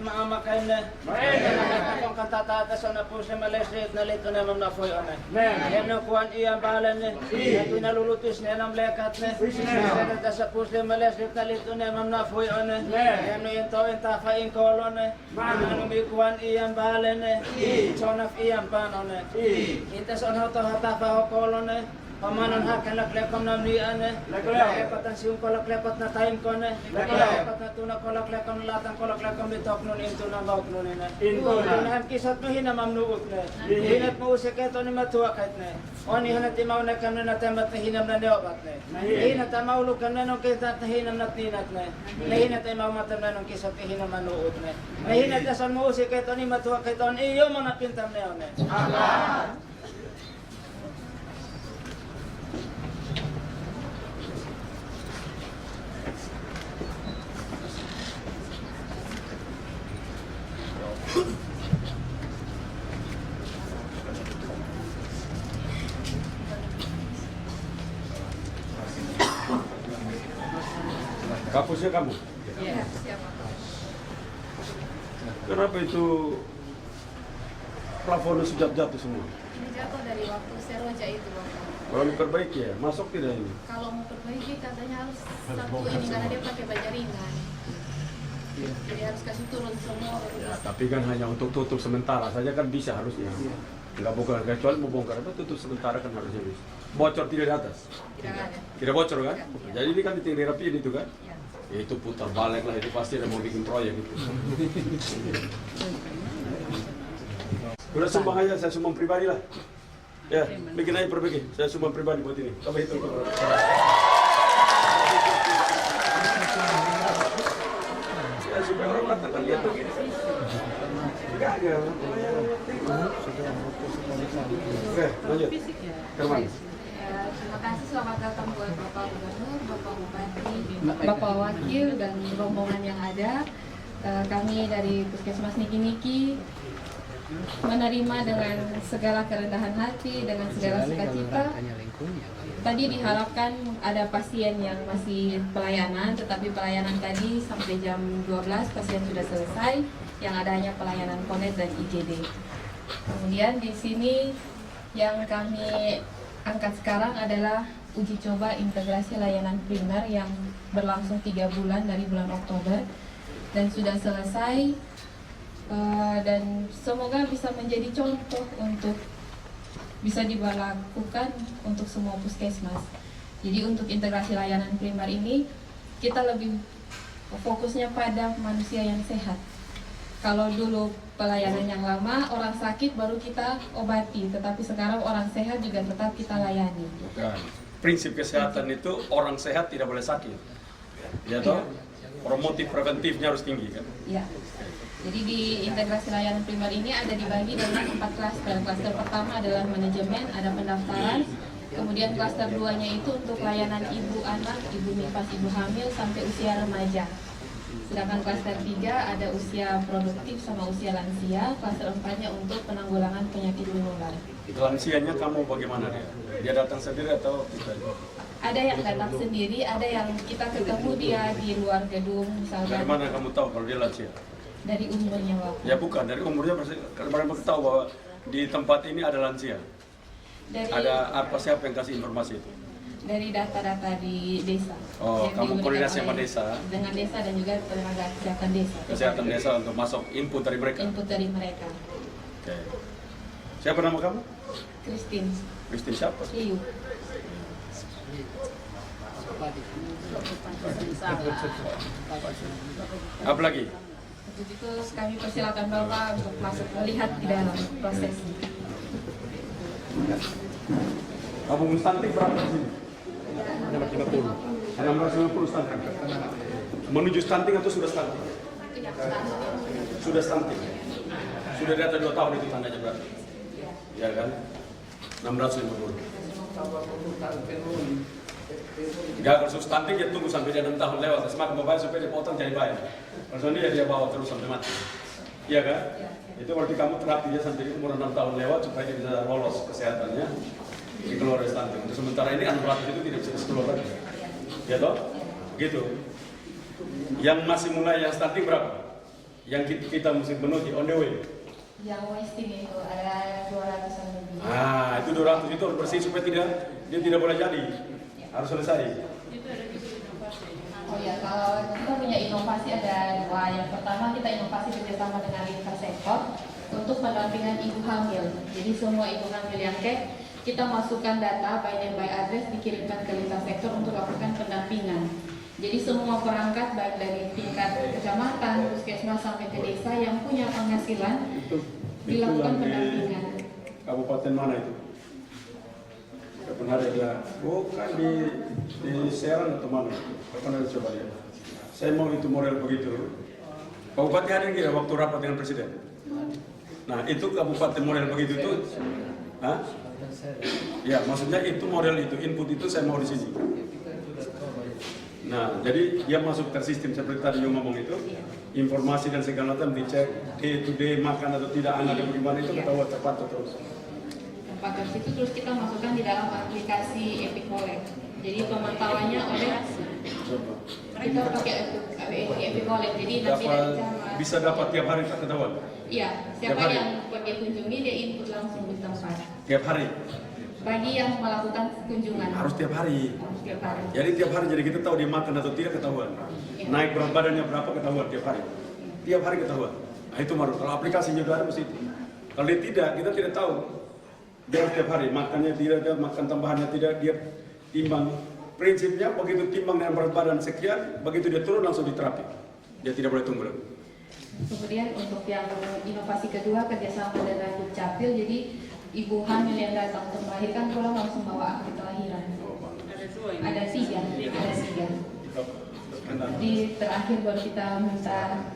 maamakan na. Kung katatatas na po siya malesrit na lito na mamnafoy na. Yan na kuhan iyang balan na. Yan pinalulutis na ng lekat na. Sa po siya malesrit na lito na mamnafoy na. Yan na yung to'y tafaing kolon na. Ano may kuhan iyang balan na. Sonaf iyang panon na. Itas on ho to hatafa ho kolon na. Pamanon hakan laklekom na niyan eh. Laklepat ang siyong kolaklepat na time ko na. Laklepat na tunak kolaklekom latang kolaklekom litok nun into na gauk nun na. Tunahan kisat mo hinamamnuot na. Hinat mo usik ito ni matuwa kahit na. O ni hanat imaw na kanu na temat na hinam na neobat na. Hinat amaulog ka na nung kisat na hinam na tinat na. Hinat imaw matam na nung kisat na hinam manuot na. Hinat asan mo usik ito ni matuwa kahit on iyo mo na pintam na yun na. Kapusnya kamu? Iya, siapa? Kenapa itu plafonnya sudah jatuh semua? Ini jatuh dari waktu seroja itu, Bapak. Kalau diperbaiki ya, masuk tidak ini? Kalau mau perbaiki katanya harus satu ini karena dia pakai baja ringan. Jadi harus kasih turun semua. Ya, tapi kan hanya untuk tutup sementara saja kan bisa harusnya. Enggak bongkar, kecuali mau bongkar itu tutup sementara kan harusnya bisa. Bocor tidak di atas? Tidak ada. Tidak bocor kan? Tidak. Jadi ini kan tinggal dirapiin itu kan? Ya. Ya, itu putar balik lah, itu pasti ada mau bikin proyek itu. Udah sumbang aja, saya sumbang pribadi lah. Ya, bikin aja perbaiki. Saya sumbang pribadi buat ini. Coba itu. Saya sumbang pribadi, kan lihat tuh gini. Enggak ada. Oke, lanjut. Kemana? Terima kasih, selamat datang buat Bapak Gubernur, Bapak Bupati, Bapak Wakil, dan rombongan yang ada. Kami dari Puskesmas Niki-Niki menerima dengan segala kerendahan hati, dengan segala sukacita. Tadi diharapkan ada pasien yang masih pelayanan, tetapi pelayanan tadi sampai jam 12 pasien sudah selesai, yang ada hanya pelayanan konet dan IGD. Kemudian di sini yang kami angkat sekarang adalah uji coba integrasi layanan primer yang berlangsung 3 bulan dari bulan Oktober dan sudah selesai, dan semoga bisa menjadi contoh untuk bisa diberlakukan untuk semua puskesmas. Jadi untuk integrasi layanan primer ini kita lebih fokusnya pada manusia yang sehat. Kalau dulu pelayanan yang lama, orang sakit baru kita obati, tetapi sekarang orang sehat juga tetap kita layani. Bukan. Prinsip kesehatan itu orang sehat tidak boleh sakit. Ya toh? Promotif preventifnya harus tinggi kan? Ya. Jadi di integrasi layanan primer ini ada dibagi dengan 4 klaster. Klaster pertama adalah manajemen, ada pendaftaran. Kemudian klaster 2-nya itu untuk layanan ibu anak, ibu nifas, ibu hamil sampai usia remaja. Sedangkan klaster 3 ada usia produktif sama usia lansia. Klaster 4-nya untuk penanggulangan penyakit menular. Lansianya kamu bagaimana dia? Dia datang sendiri atau kita? Ada yang datang sendiri, ada yang kita ketemu dia di luar gedung misalnya. Dari mana kamu tahu kalau dia lansia? Dari umurnya, Bapak. Ya bukan, dari umurnya pasti kalian tahu bahwa di tempat ini ada lansia. Ada apa, siapa yang kasih informasi itu? Dari data-data di desa. Oh, yang kamu diberikan koordinasi sama oleh- desa? Dengan desa dan juga tenaga kesehatan desa. Kesehatan desa untuk masuk input dari mereka? Input dari mereka. Oke. Siapa nama kamu? Christine Christine siapa? Iyu. Apa lagi? Untuk itu kami persilakan Bapak untuk masuk melihat di dalam proses. Kamu stunting berapa di sini? 650. 650 stunting. Menuju stunting atau sudah stunting? Sudah stunting. Sudah di atas 2 tahun itu tandanya berarti. Ya kan? 650. Enggak, kalau sudah stunting dia tunggu sampai dia 6 tahun lewat. Semakin membayar supaya dia potong jadi bayar. Kalau dia bawa terus sampai mati. Iya kan? Itu berarti kamu terapi dia sampai umur 6 tahun lewat supaya dia bisa lolos kesehatannya. Dikeluar dari stunting. Untuk sementara ini 600 itu tidak bisa keluar lagi. Ya toh? Gitu. Yang masih mulai yang stunting berapa? yang kita mesti penuhi on the way. Yang wasting itu ada 200-an lebih. Itu 200 itu harus bersih supaya dia tidak boleh jadi. Harus selesai. Oh ya, kalau kita punya inovasi ada 2. Yang pertama kita inovasi kerjasama dengan lintas sektor untuk pendampingan ibu hamil. Jadi semua ibu hamil yang cek, kita masukkan data by name by address, dikirimkan ke lintas sektor untuk lakukan pendampingan. Jadi semua perangkat baik dari tingkat kecamatan, puskesmas sampai ke desa yang punya penghasilan dilakukan pendampingan. Kabupaten mana itu? Kapan ada? Bukan di Serang atau mana? Kapan ada coba lihat? Saya mau itu model begitu. Pak Bupati hadir tidak waktu rapat dengan Presiden? Nah itu kabupaten model begitu itu, ya maksudnya itu model itu input itu saya mau di sini. Nah jadi dia masuk tersistem seperti tadi yang ngomong itu, informasi dan segala macam dicek day to day makan atau tidak anak yang bagaimana itu ketahuan tepat terus. Tempat dari situ terus kita masukkan di dalam aplikasi Epic Wallet. Jadi pemantauannya oleh kita pakai Epic Wallet. Jadi nanti bisa dapat tiap hari tak ketahuan? Iya, siapa yang pergi kunjungi dia input langsung di tempat. Tiap hari? Bagi yang melakukan kunjungan. Harus tiap hari. Harus tiap hari. Jadi tiap hari jadi kita tahu dia makan atau tidak ketahuan. Ya. Naik berat badannya berapa ketahuan tiap hari. Tiap hari ketahuan. Nah itu baru kalau aplikasinya sudah ada mesti. Kalau dia tidak, kita tidak tahu. Dia harus tiap hari makannya tidak ada, makan tambahannya tidak, dia timbang. Prinsipnya begitu timbang dengan berat badan sekian, begitu dia turun langsung diterapi. Dia tidak boleh tunggu lagi. Kemudian untuk yang inovasi kedua kerjasama dengan Dukcapil, jadi ibu hamil yang datang untuk melahirkan pulang langsung bawa akte kelahiran. Ada tiga. Di terakhir baru kita minta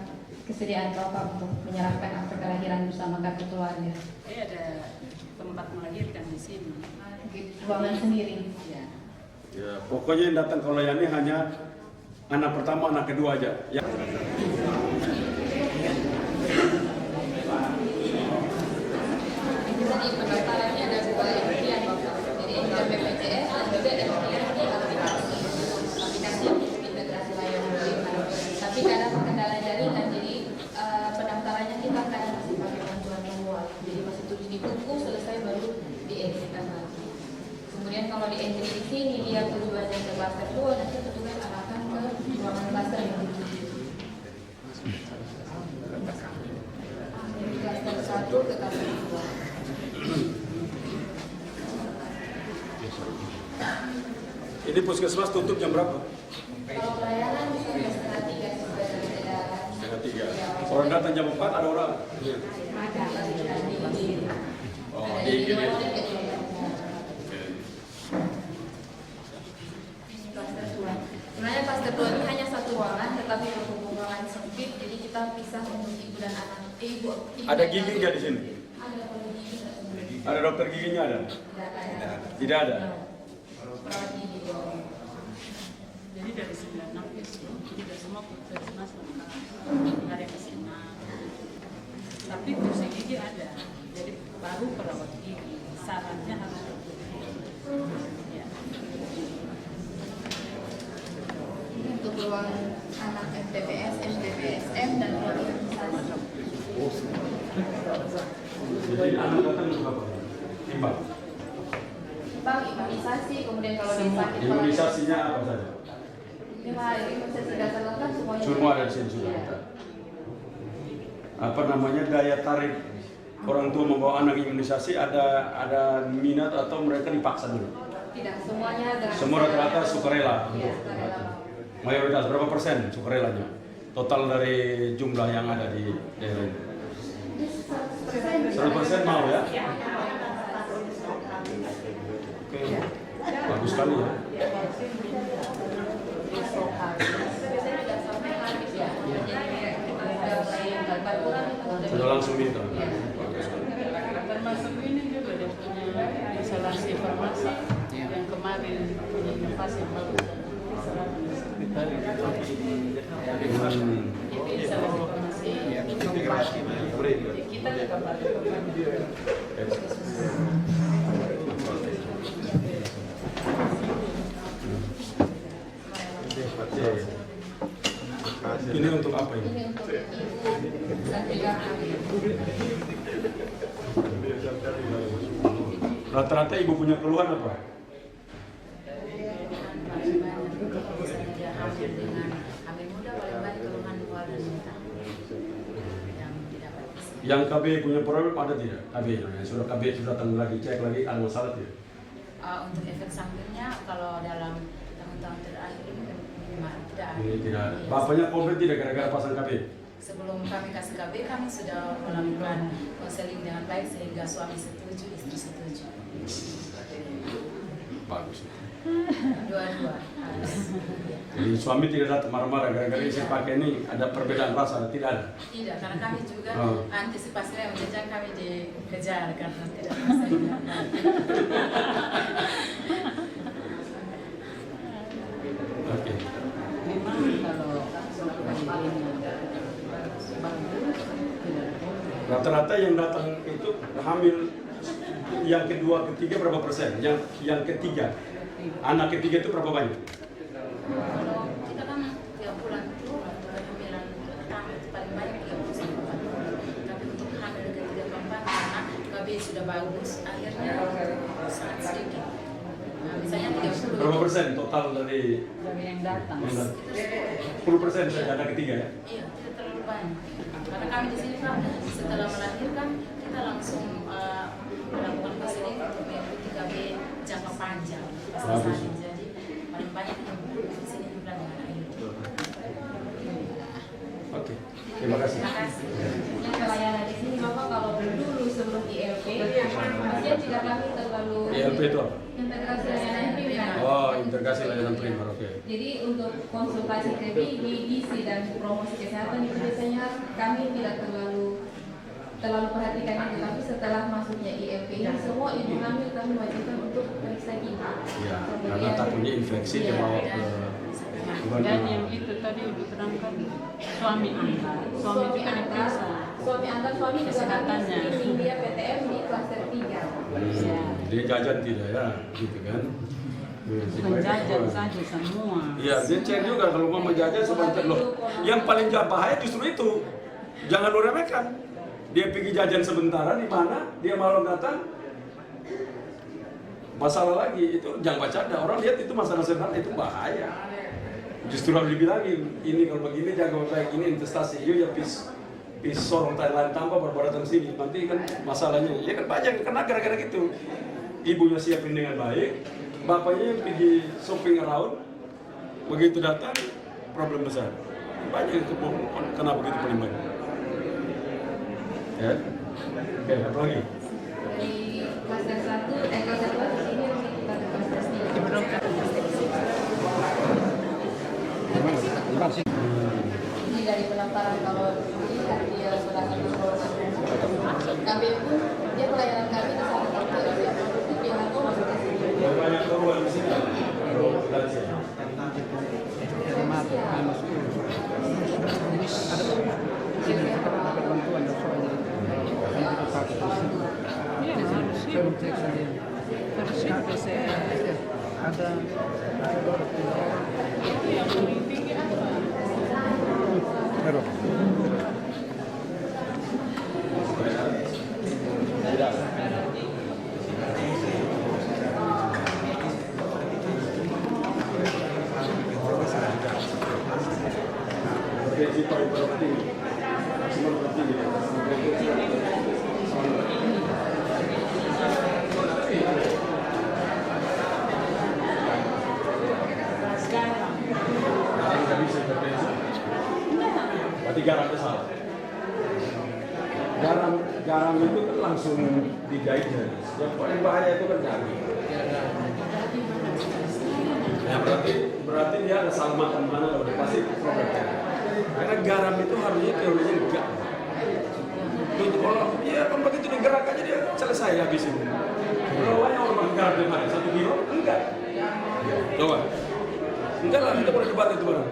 kesediaan Bapak untuk menyerahkan akte kelahiran bersama kartu keluarga. Ada tempat melahirkan di sini. Ruangan sendiri. Ya, pokoknya yang datang kalau yang ini hanya anak pertama, anak kedua aja. Ya. Jadi pendaftarannya ada 2 entry Bapak. Jadi entry BPJS dan juga entry di aplikasi untuk integrasi layanan pendidikan. Tapi kadang kendala jaringan, jadi pendaftarannya kita akan masih pakai bantuan manual. Jadi masih tulis di buku, selesai baru di-entrykan lagi. Kemudian kalau di-entry di sini dia tujuannya ke klaster 2, nanti petugas arahkan ke ruangan klaster yang dituju. Dari klaster 1 ke klaster 2. Ini puskesmas tutup jam berapa? Kalau pelayanan bisa sampai 2:30 sesuai dengan edaran. 3:30. Orang datang jam 4 ada orang? Ada di Oh, di IGD. Klaster 2. Sebenarnya klaster 2 ini hanya satu ruangan, tetapi berhubung ruangan sempit, jadi kita pisah untuk ibu dan anak. Ibu Ada gigi nggak di sini? Ada kalau gigi tidak semua. Ada dokter giginya ada? Tidak ada. Perawat gigi doang. Jadi dari 96 itu tidak semua puskesmas lengkap. Ada di sini. Tapi kursi gigi ada. Jadi baru perawat gigi. Sarannya harus ya. Ini untuk ruang anak MTPS, MTPSM dan ruang imunisasi. Jadi anak datang berapa? Timbang. Bang, imunisasi, kemudian kalau dia sakit Imunisasinya apa saja? 5 hari imunisasi dasar lengkap semuanya. Semua ada di sini sudah. Iya. Apa namanya daya tarik orang tua membawa anak imunisasi ada minat atau mereka dipaksa dulu? Tidak, semuanya dengan Semua rata-rata sukarela. Iya, sukarela. Mayoritas berapa persen sukarelanya? Total dari jumlah yang ada di daerah ini. 100% mau ya? Oke, bagus sekali ya. Sudah langsung minta. Bagus sekali. Termasuk ini juga dia punya instalasi farmasi yang kemarin punya inovasi yang bagus. Itu instalasi farmasi inovasi. Kita juga pakai. Ini untuk apa ini? Ini untuk ibu juga hamil. Rata-rata ibu punya keluhan apa? Paling banyak misalnya dia hamil dengan hamil muda, paling banyak keluhan mual dan muntah yang didapat. Yang KB punya problem ada tidak? KB yang sudah KB sudah datang lagi cek lagi ada masalah tidak? Untuk efek sampingnya kalau dalam tahun-tahun terakhir ini tidak ada. Ini tidak. Bapaknya komplain tidak gara-gara pasang KB? Sebelum kami kasih KB, kami sudah melakukan konseling dengan baik sehingga suami setuju, istri setuju. Bagus. Dua-dua harus. Jadi suami tidak datang marah-marah gara-gara istri pakai ini ada perbedaan rasa, tidak ada? Tidak, karena kami juga Oh. antisipasinya menjejak kami dikejar karena tidak merasa nyaman. Oke. Memang kalau kejadiannya bagus, Rata-rata yang datang itu hamil yang kedua, ketiga berapa persen? Yang ketiga, anak ketiga itu berapa banyak? Kalau kita kan tiap bulan itu kehamilan pertama itu paling banyak 30%. Tapi untuk hamil ketiga keempat karena KB sudah bagus, akhirnya sangat sedikit. Nah, misalnya 30. Berapa persen total dari yang datang. yang datang? 10% saja anak ketiga ya? Iya, tidak terlalu banyak. Karena kami di sini Pak, setelah melahirkan kita langsung melakukan konseling untuk mengikuti KB jangka panjang. Bagus. Jadi paling banyak di sini bulan dengan air. Oke, terima kasih. Terima kasih. Yang pelayanan di sini Bapak kalau dulu sebelum ILP, pasien tidak kami terlalu ILP itu apa? integrasi layanan primer. Oh, integrasi layanan primer, oke. Jadi untuk konsultasi TB, gizi dan promosi kesehatan itu biasanya kami tidak terlalu perhatikan itu, tapi setelah masuknya ILP ini semua ibu hamil kami wajibkan untuk periksa gizi. Ya, karena takutnya infeksi dia bawa ke Dan yang itu tadi ibu terangkan suami angkat, suami juga diperiksa. Suami antar suami juga kami Kesehatannya. screening dia PTM di klaster 3. Ya. Dia jajan tidak ya, gitu kan? Menjajan saja semua. Iya, dia cek juga kalau mau menjajan sebentar loh. Yang paling bahaya justru itu, jangan lu remehkan. Dia pergi jajan sementara di mana, dia malam datang, masalah lagi itu jangan bercanda. Orang lihat itu masalah sederhana itu bahaya. Justru harus dibilangin, ini kalau begini jaga baik, ini investasi, yuk ya pis sorong Thailand tambah baru datang sini, nanti kan masalahnya, ya kan banyak kena gara-gara gitu. Ibunya siapin dengan baik, bapaknya pergi shopping around, begitu datang problem besar. Banyak itu kenapa begitu paling banyak. Ya, oke, apa lagi? Dari klaster 1, klaster 2 di sini kita ke klaster 3. Ini dari pendaftaran kalau dilihat dia sudah kami pun dia pelayanan kami di salah satu yang itu dia langsung masuk ke sini. Banyak keluar di sini. Iya, harus ada yang paling tinggi apa? Berarti garamnya salah. Garam itu kan langsung dijahit. Yang paling bahaya itu kan daging. Ya berarti dia ada salah makan mana udah pasti problem. Karena garam itu harusnya teorinya enggak. Itu kalau ya kan begitu digerak aja dia selesai habis itu. Kalau banyak orang makan garam di mana? 1 kilo? Enggak. Coba. Enggak lah, kita boleh debat itu barang.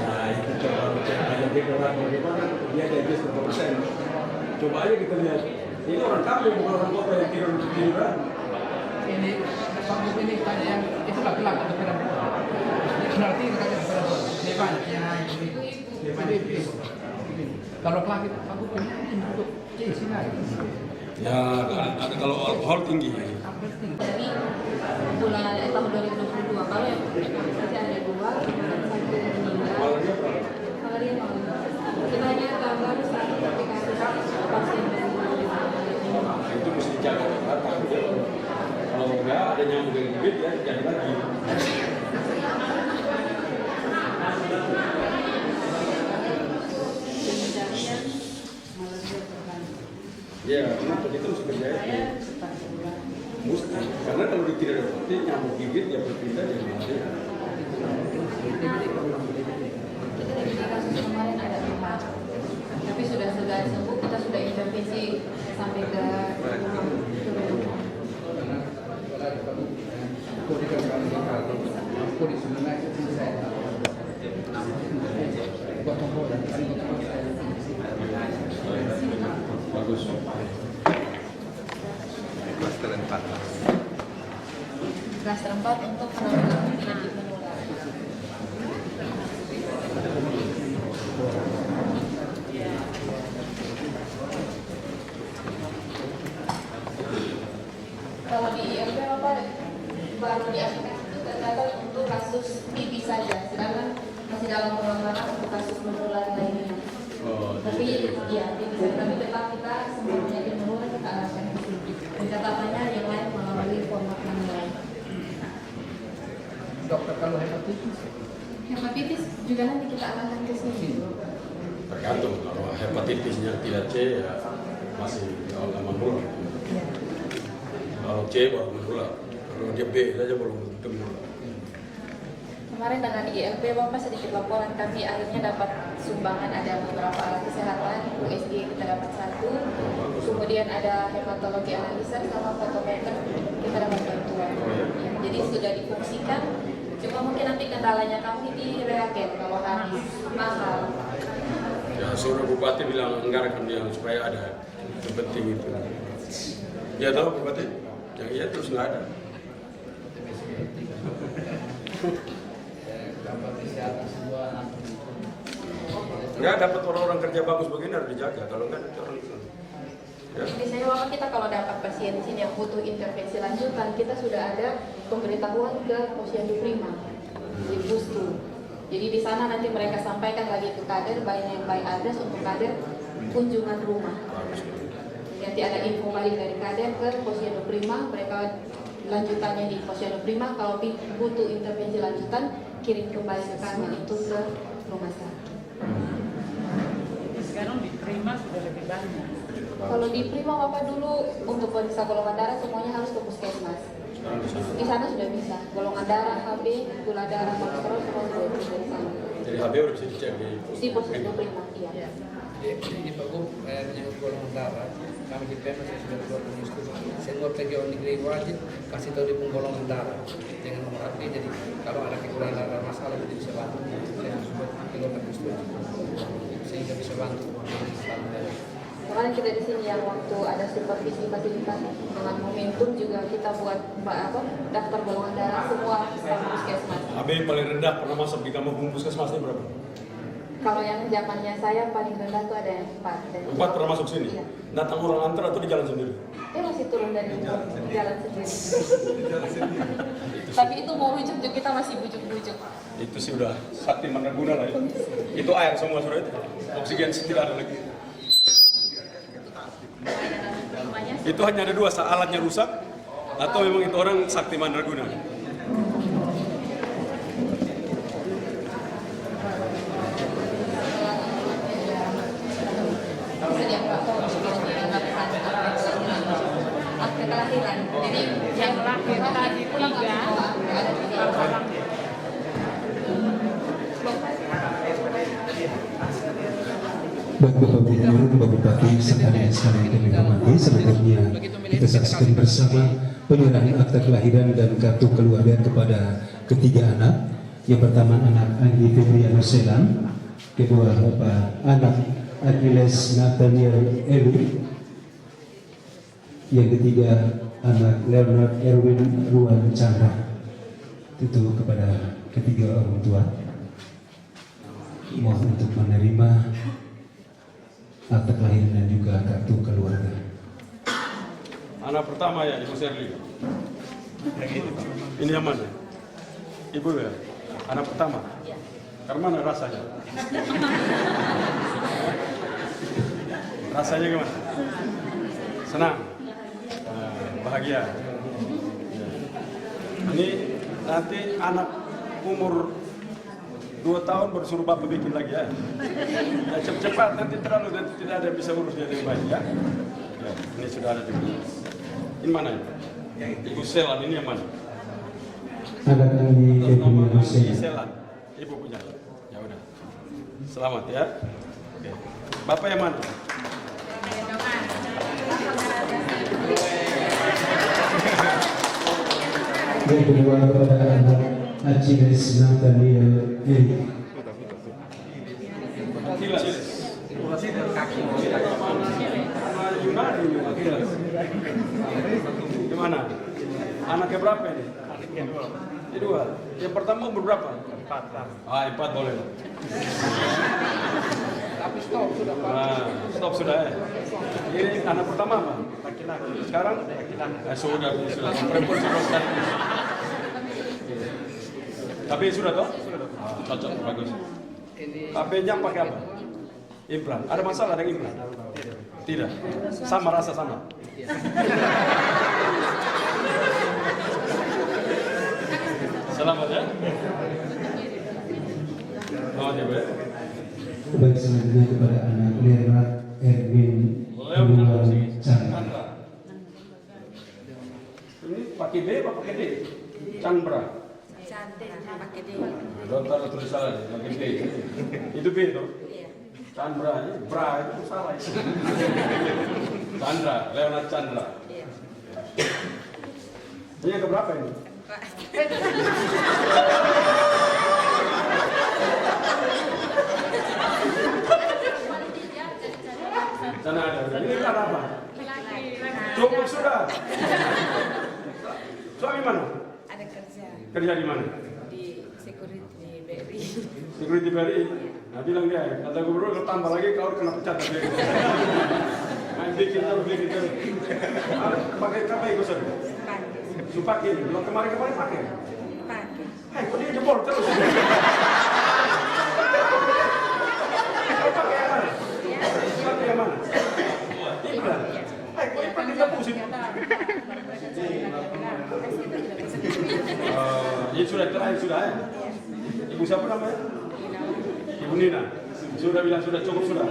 Nah itu coba aja dia gerak bagaimana dia digest berapa persen. Coba aja kita lihat. Ini orang kampung bukan orang kota yang tidur untuk tiduran. Ini bambu ini tadi yang itu laki-laki atau perempuan? Berarti kalau laki aku pengen untuk sini. Ya, ada kalau alkohol tinggi. Dari tahun 2022 kalau yang masih ada 2 dan 1 yang meninggal. Kalau dia mau kita hanya tambah 1 aplikasi pasien Itu mesti dijaga. Kalau enggak ada nyamuk yang gigit ya jadi lagi. Ya, kenapa kita mesti kerja itu? Mesti, karena kalau tidak ada nyamuk gigit ya berpindah jadi malaria. kita dari kasus kemarin ada 4 tapi sudah sembuh, kita sudah intervensi sampai ke rumah. Bagus. Klaster 4 untuk penanggulangan penyakit menular. Kalau di ILP apa baru di aplikasi itu tercatat untuk kasus TB saja, sedangkan masih dalam pengembangan untuk kasus menular lainnya. Tapi ya TB saja, tapi tetap kita semua penyakit menular kita arahkan ke sini. Pencatatannya yang lain melalui format manual. Dokter kalau hepatitis Juga nanti kita arahkan ke sini. Tergantung kalau hepatitisnya tidak C ya masih kalau nggak menular. Kalau C baru menular. Kalau dia B saja belum tentu menular. Kemarin dengan ILP Bapak sedikit laporan kami akhirnya dapat sumbangan ada beberapa alat kesehatan, USG kita dapat 1, kemudian ada hematologi analisa sama fotometer kita dapat bantuan. Jadi sudah difungsikan, cuma mungkin nanti kendalanya kami di reagen kalau habis mahal. Ya suruh Bupati bilang anggarkan dia supaya ada, itu penting itu. Ya tahu Bupati, yang iya terus nggak ada. Ya dapat orang-orang kerja bagus begini harus dijaga, kalau nggak ada orang. Ya. Biasanya Bapak kita kalau dapat pasien di sini yang butuh intervensi lanjutan, kita sudah ada pemberitahuan ke Posyandu Prima di Pustu. Jadi di sana nanti mereka sampaikan lagi ke kader by address untuk kader kunjungan rumah. Nanti ada info balik dari kader ke Posyandu Prima, mereka lanjutannya di Posyandu Prima. Kalau butuh intervensi lanjutan, kirim kembali ke kami itu ke rumah sakit. Sekarang diterima sudah lebih banyak. Kalau di Prima Bapak dulu untuk periksa golongan darah semuanya harus ke puskesmas. Di sana sudah bisa. Golongan darah, HB, gula darah, kolesterol semua sudah bisa di sana. Jadi HB udah bisa dicek Di Posyandu Prima, iya. Di Bagum menyangkut golongan darah, kami di PEM sudah keluar diskusi. Semua pegawai negeri wajib kasih tahu di golongan darah dengan nomor HP. Jadi kalau ada kekurangan darah masalah jadi bisa bantu. Saya sudah keluar diskusi sehingga bisa bantu. Kemarin kita di sini yang waktu ada supervisi fasilitas dengan momentum juga kita buat daftar golongan darah semua staf puskesmas. HB paling rendah pernah masuk di kampung puskesmas ini berapa? Kalau yang zamannya saya paling rendah tuh ada yang 4. 4 pernah masuk sini? Iya. Datang orang antar atau di jalan sendiri? Dia masih turun dari jalan sendiri. Tapi itu mau bujuk-bujuk kita masih bujuk-bujuk. Itu sih udah sakti mandraguna lah ya. Itu air semua sudah itu. Oksigen tidak ada lagi. Itu hanya ada 2, alatnya rusak atau memang itu orang sakti mandraguna. Akte kelahiran. Jadi Yang lahir tadi 3, Baik Bapak Gubernur, Bapak Bupati, serta hadirin sekalian kami hormati, selanjutnya kita saksikan bersama penyerahan akta kelahiran dan kartu keluarga kepada ketiga anak. Yang pertama anak Anggi Febriana Selam, kedua Bapak anak Achilles Nathaniel Eli, yang ketiga anak Leonard Erwin Ruan Chandra. Itu kepada ketiga orang tua. Mohon untuk menerima akta kelahiran dan juga kartu keluarga. Anak pertama ya Ibu Sherly. Ini yang mana? Ibu ya? Anak pertama? Karena mana rasanya? Rasanya gimana? Senang? Bahagia? Ini nanti anak umur 2 tahun baru suruh bapak bikin lagi ya. Ya cepat-cepat, nanti terlalu nanti tidak ada yang bisa urus dia dengan baik ya. Ya, ini sudah ada di sini. Ini mana ya? Ibu Selan, ini yang mana? Ada kami Nomor Ibu Selan. Ibu punya. Ya udah. Selamat ya. Oke. Bapak yang mana? Yang kedua kepada anak Haji Resna Daniel Erik. Gimana? Anaknya berapa ini? Kedua. Yang pertama umur berapa? 4. 4 boleh. Tapi stop sudah Pak. Stop sudah ya. Ini anak pertama apa? Laki-laki. Sekarang? Laki-laki. Sudah. Perempuan sudah sekaligus. Tapi sudah toh? Sudah. Cocok, bagus. KB-nya pakai apa? Implan. Ada masalah dengan implan? Tidak. Sama rasa sama. Selamat ya. Selamat ya, Bu. Baik, selanjutnya kepada anak Leonard Erwin Chandra. Ini pakai B apa pakai D? Chandra. pakai D. Dokter tulis salah, pakai B. Itu B itu. Chandra, Bra itu salah. Chandra, Leonard Chandra. Ini yang keberapa ini? Sana ada. Ini kan apa? Cukup sudah. Suami mana? Ada kerja Kerja di mana? di security BRI. Security BRI. Nah bilang dia, kata gubernur tambah lagi kau kena pecat. Main bikin terus. Pakai apa itu sir? Pakai. Belum kemarin pakai. Pakai. Hai, kok dia jebol terus? Kau pakai yang mana? Pakai yang mana? Iklan. Hai, kok iklan kita pusing? Ini sudah terakhir sudah ya? Ibu siapa namanya? Ibu Nina. Sudah bilang sudah cukup sudah.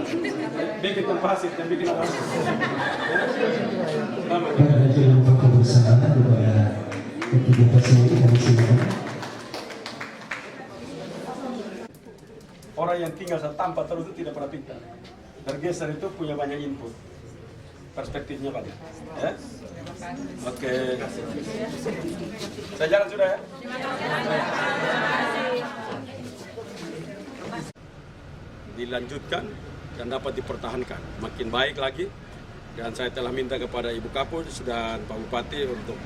Bikin tanpa hasil, dan bikin apa? Selamat. Pada jalan foto bersama kepada ketiga pasangan kami silakan. Orang yang tinggal tanpa terus itu tidak pernah pintar. Bergeser itu punya banyak input. Perspektifnya banyak. Ya? Oke. Saya jalan sudah ya? Dilanjutkan dan dapat dipertahankan. Makin baik lagi. Dan saya telah minta kepada Ibu Kapus dan Pak Bupati untuk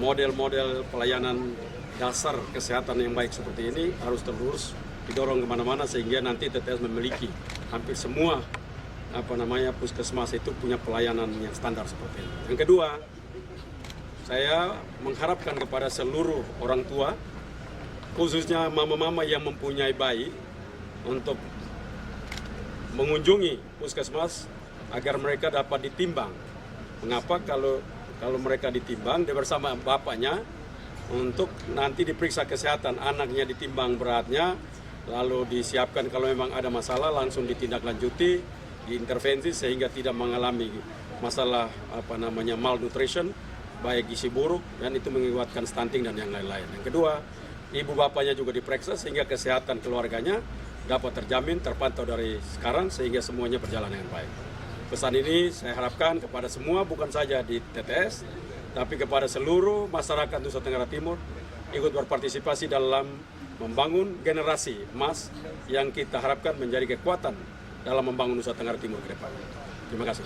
model-model pelayanan dasar kesehatan yang baik seperti ini harus terus didorong kemana-mana sehingga nanti TTS memiliki hampir semua puskesmas itu punya pelayanan yang standar seperti ini. Yang kedua, saya mengharapkan kepada seluruh orang tua, khususnya mama-mama yang mempunyai bayi, untuk mengunjungi puskesmas agar mereka dapat ditimbang. Mengapa? Kalau mereka ditimbang, dia bersama bapaknya untuk nanti diperiksa kesehatan anaknya, ditimbang beratnya, lalu disiapkan kalau memang ada masalah langsung ditindaklanjuti, diintervensi sehingga tidak mengalami masalah malnutrition, baik gizi buruk, dan itu mengakibatkan stunting dan yang lain-lain. Yang kedua, ibu bapaknya juga diperiksa sehingga kesehatan keluarganya dapat terjamin, terpantau dari sekarang sehingga semuanya berjalan dengan baik. Pesan ini saya harapkan kepada semua, bukan saja di TTS, tapi kepada seluruh masyarakat Nusa Tenggara Timur ikut berpartisipasi dalam membangun generasi emas yang kita harapkan menjadi kekuatan dalam membangun Nusa Tenggara Timur ke depan. Terima kasih.